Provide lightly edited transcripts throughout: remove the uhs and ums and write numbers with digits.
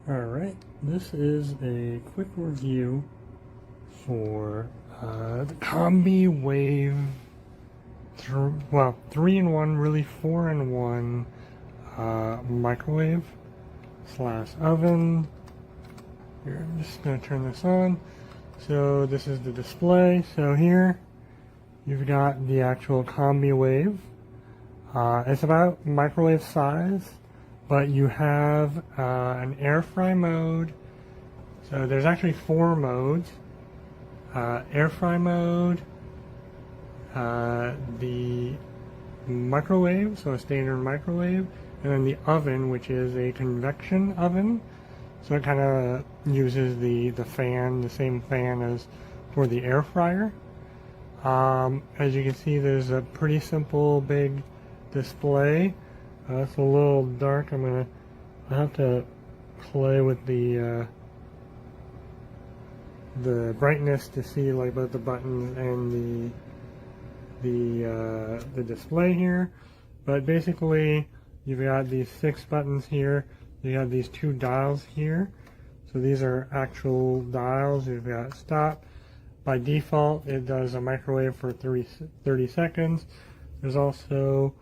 Alright, this is a quick review for the Combi Wave 3-in-1, really 4-in-1 microwave slash oven. Here, I'm just going to turn this on. So this is the display. So here you've got the actual Combi Wave. It's about microwave size, but you have an air fry mode. So there's actually 4 modes. Air fry mode, the microwave, so a standard microwave, and then the oven, which is a convection oven. So it kind of uses the fan, the same fan as for the air fryer. As you can see, there's a pretty simple big display. It's a little dark. I have to play with the brightness to see like both the buttons and the display here. But basically, you've got these 6 buttons here. You have these 2 dials here. So these are actual dials. You've got stop. By default, it does a microwave for 30 seconds. There's also,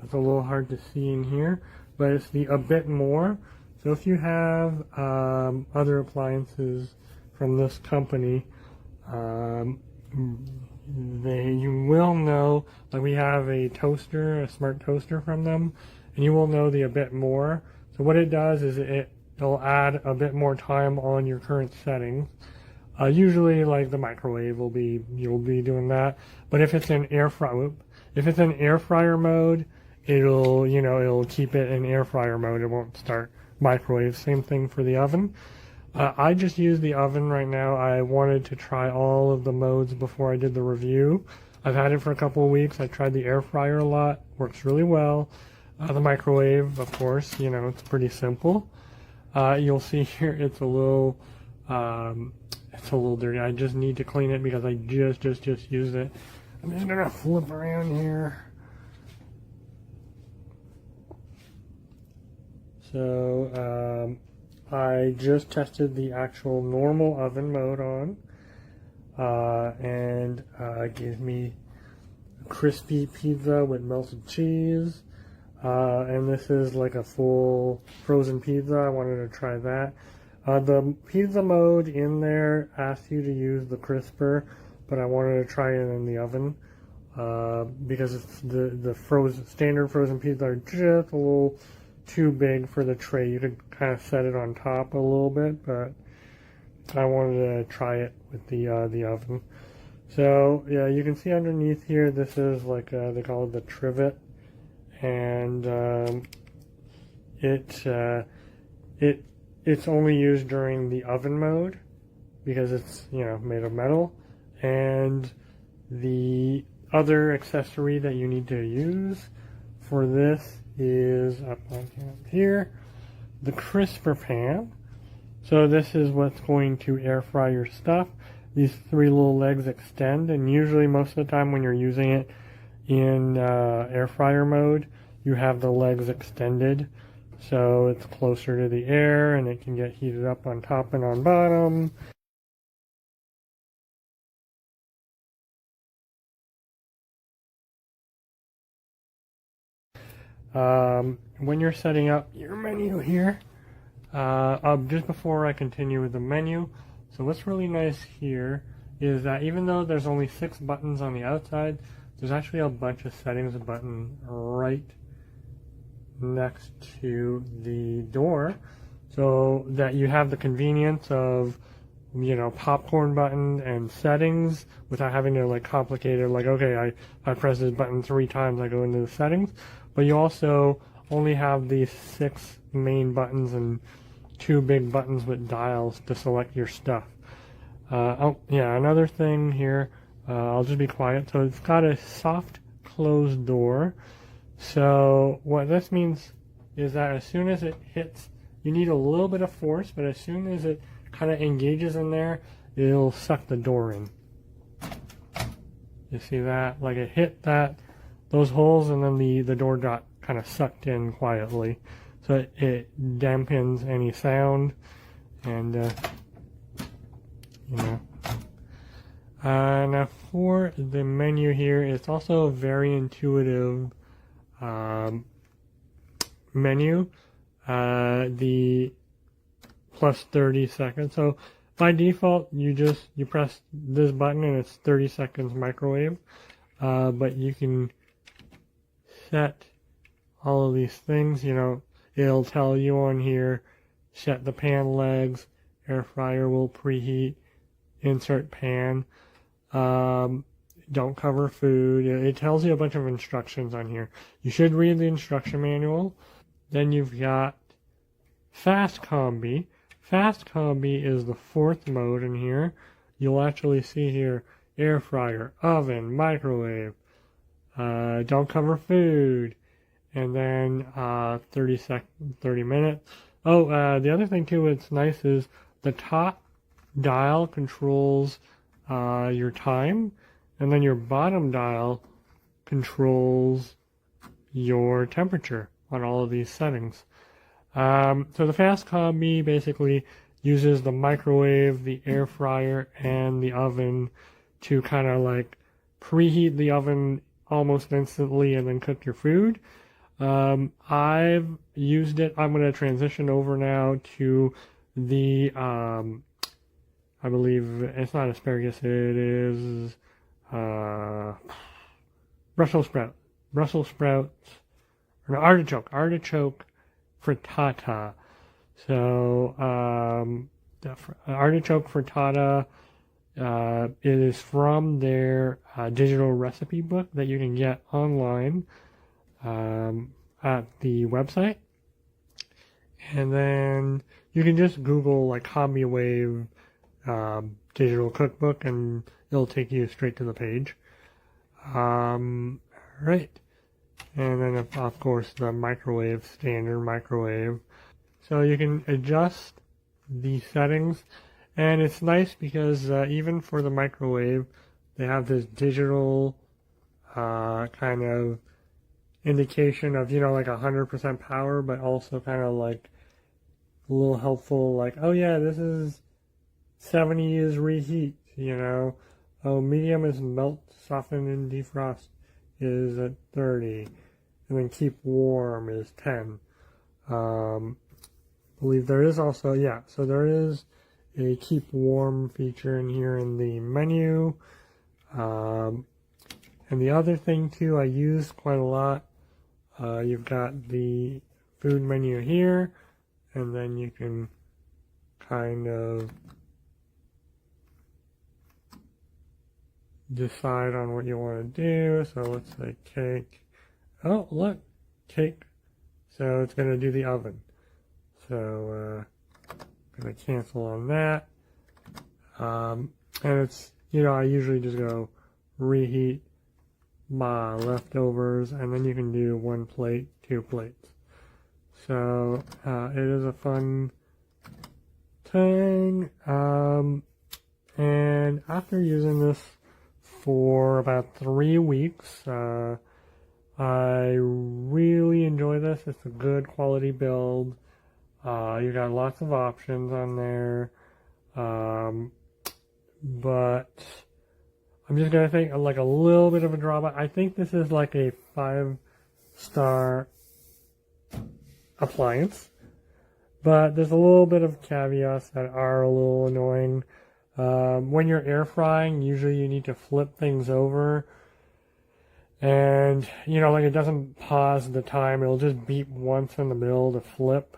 it's a little hard to see in here, but it's the a bit more. So if you have other appliances from this company, you will know, like we have a toaster, a smart toaster from them, and you will know the a bit more. So what it does is it'll add a bit more time on your current settings. Usually, like the microwave you'll be doing that. But if it's in air fryer mode, it'll keep it in air fryer mode. It won't start microwave. Same thing for the oven. I just use the oven right now. I wanted to try all of the modes before I did the review. I've had it for a couple of weeks. I tried the air fryer a lot. Works really well. The microwave, of course, it's pretty simple. You'll see here it's a little dirty. I just need to clean it because I just used it. I'm just gonna flip around here. So I just tested the actual normal oven mode on, and it gave me a crispy pizza with melted cheese. And this is like a full frozen pizza. I wanted to try that. The pizza mode in there asks you to use the crisper, but I wanted to try it in the oven because it's the standard frozen pizza are just a little too big for the tray. You could kind of set it on top a little bit, but I wanted to try it with the oven. So yeah, you can see underneath here, this is like they call it the trivet. And it's only used during the oven mode because it's made of metal. And the other accessory that you need to use for this is up here, the crisper pan. So this is what's going to air fry your stuff. These 3 little legs extend, and usually most of the time when you're using it in air fryer mode, you have the legs extended, so it's closer to the air and it can get heated up on top and on bottom. When you're setting up your menu here, just before I continue with the menu, so what's really nice here is that even though there's only 6 buttons on the outside, there's actually a bunch of settings button right next to the door, so that you have the convenience of popcorn button and settings without having to complicate it. Like, okay, I press this button 3 times, I go into the settings. But you also only have these 6 main buttons and 2 big buttons with dials to select your stuff. Oh yeah, another thing here, I'll just be quiet. So it's got a soft closed door. So what this means is that as soon as it hits, you need a little bit of force, but as soon as it kind of engages in there, it'll suck the door in. You see that? Like it hit those holes, and then the door got kind of sucked in quietly. so it dampens any sound, and you know. Now for the menu here, it's also a very intuitive menu. The plus 30 seconds. So by default, you press this button and it's 30 seconds microwave. But you can set all of these things. You know, it'll tell you on here, set the pan legs, air fryer will preheat, insert pan, don't cover food. It tells you a bunch of instructions on here. You should read the instruction manual. Then you've got Fast Combi. Fast Combi is the fourth mode in here. You'll actually see here air fryer, oven, microwave, don't cover food, and then 30 minutes. Oh, the other thing too, it's nice is the top dial controls your time, and then your bottom dial controls your temperature on all of these settings. So the Fast Combi basically uses the microwave, the air fryer, and the oven to kind of like preheat the oven almost instantly and then cook your food. I've used it. I'm going to transition over now to the, I believe it's not asparagus, it is Brussels sprouts, or no, artichoke frittata. So the artichoke frittata, it is from their digital recipe book that you can get online at the website. And then you can just Google like Combi Wave digital cookbook and it'll take you straight to the page. Right. And then of course the microwave, standard microwave. So you can adjust the settings, and it's nice because even for the microwave, they have this digital kind of indication of, you know, like 100% power, but also kind of like a little helpful, like, oh yeah, this is 70 is reheat, you know. Oh, medium is melt, soften, and defrost is at 30, and then keep warm is 10. I believe there is also, yeah, so there is a keep warm feature in here in the menu. And the other thing too I use quite a lot, you've got the food menu here, and then you can kind of decide on what you want to do. So let's say cake. Oh, look, cake. So it's going to do the oven. So I'm going to cancel on that. And it's, you know, I usually just go reheat my leftovers, and then you can do 1 plate, 2 plates. So it is a fun thing. And after using this for about 3 weeks, I really enjoy this. It's a good quality build. You got lots of options on there. But I'm just going to think like a little bit of a drawback. I think this is like a 5-star appliance, but there's a little bit of caveats that are a little annoying. When you're air frying, usually you need to flip things over, and you know, like it doesn't pause the time, it'll just beep once in the middle to flip.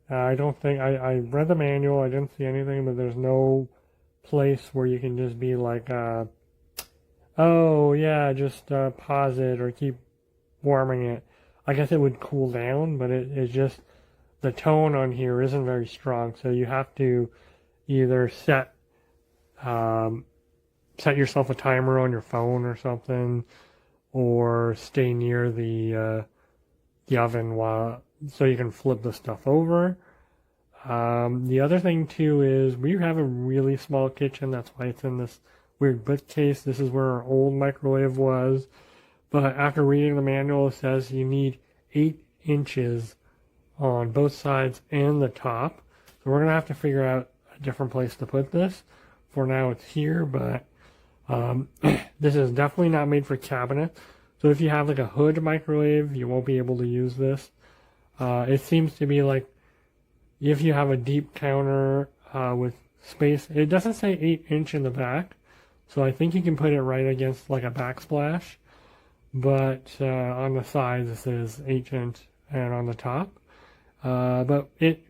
I don't think, I read the manual, I didn't see anything, but there's no place where you can just be like, oh yeah, just pause it or keep warming it. I guess it would cool down, but it's just, the tone on here isn't very strong, so you have to either set yourself a timer on your phone or something, or stay near the oven so you can flip the stuff over. The other thing too is we have a really small kitchen, that's why it's in this weird bookcase. This is where our old microwave was, but after reading the manual it says you need 8 inches on both sides and the top. So we're gonna have to figure out a different place to put this. For now it's here, but this is definitely not made for cabinets. So if you have like a hood microwave, you won't be able to use this. It seems to be like if you have a deep counter with space, it doesn't say 8-inch in the back, so I think you can put it right against like a backsplash. But on the sides it says 8-inch, and on the top. But it,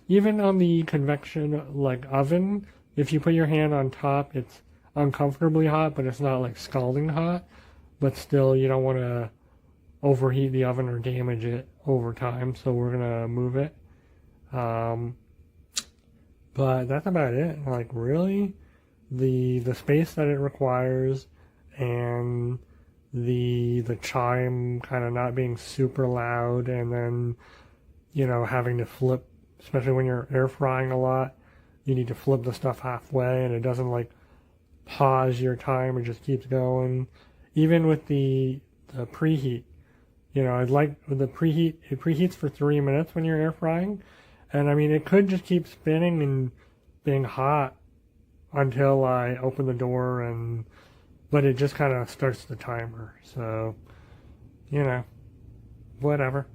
even on the convection like oven, if you put your hand on top, it's uncomfortably hot, but it's not like scalding hot. But still, you don't want to overheat the oven or damage it over time, so we're gonna move it. But that's about it. Like really, the space that it requires, and the chime kind of not being super loud, and then, you know, having to flip, especially when you're air frying a lot, you need to flip the stuff halfway, and it doesn't like pause your time, it just keeps going. Even with the preheat, you know, I'd like with the preheat, it preheats for 3 minutes when you're air frying, and I mean it could just keep spinning and being hot until I open the door, and but it just kind of starts the timer. So, you know, whatever.